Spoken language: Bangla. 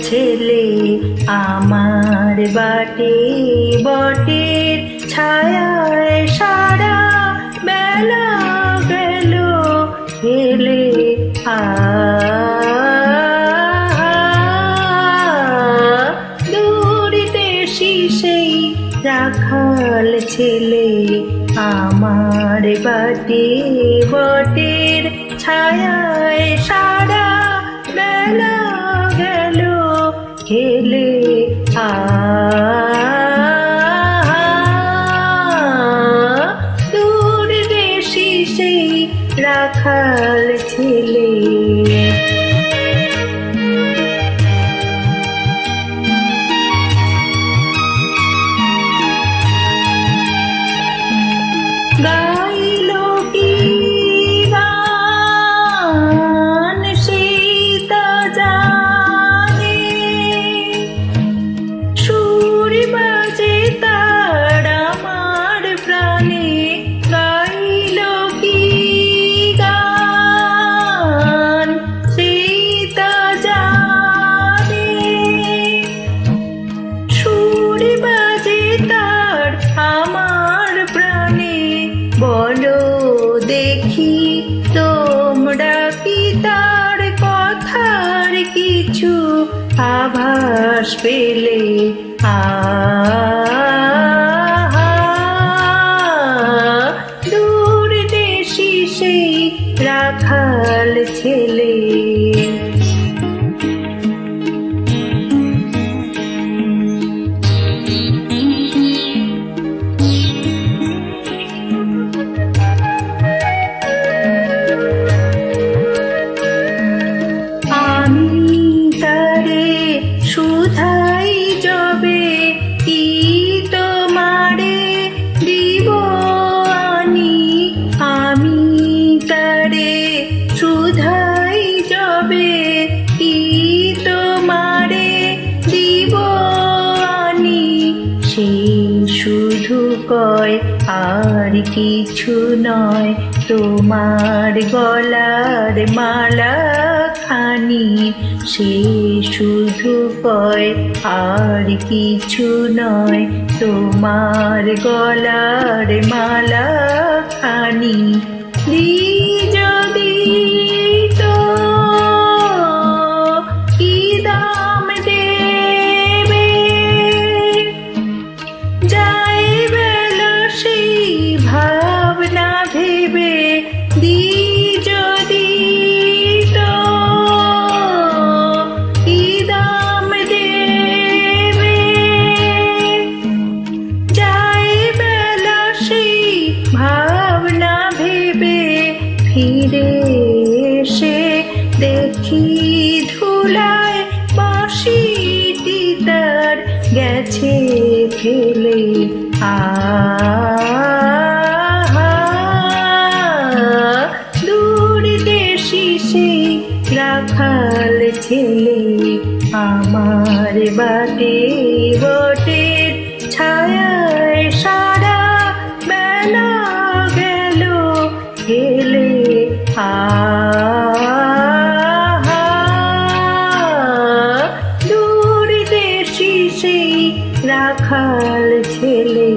ছেলে আমার বাটে বটের ছায়ায় সারা বেলা গেল হেলে দূরদেশী সেই রাখাল ছেলে আমার বাটে বটের ছায়ায় সারা বেলা গেল হেলে দূরদেশী সেই রাখাল ছেলে। গাইল কি গান সীতা জানে, সুর বাজে তার আমার প্রাণে। গাইল কি গান সীতা জানে, সুর বাজে তার আমার প্রাণে। বলো দেখি তোমরা কি তার কথার কিছু আভাস পেলে? দূরদেশী সেই রাখাল ছেলে। সুধাই যবে কি তোমারে দিব আনি, আমি তারে সুধাই যবে কি তোমারে দিব আনি। সে শুধু কয় আর কিছু নয়, তোমার গলার মালা খানি। সে শুধু কয় আর কিছু নয়, তোমার গলার মালা খানি। যদি তো কি দাম দেবে, যাই বেলা সেই ভাবনা ভেবে। যদি তো কি দাম দেবে, যাই বেলা সেই ভাবনা ভেবে। ফিরে এসে দেখি ধুলায় বাঁশিটি তার গেছে ফেলে। দূরদেশী সেই রাখাল ছেলে আমার বাটে বটের ছায়ায় সারা বেলা গেল হেলে। দূরদেশী সেই রাখাল ছেলে।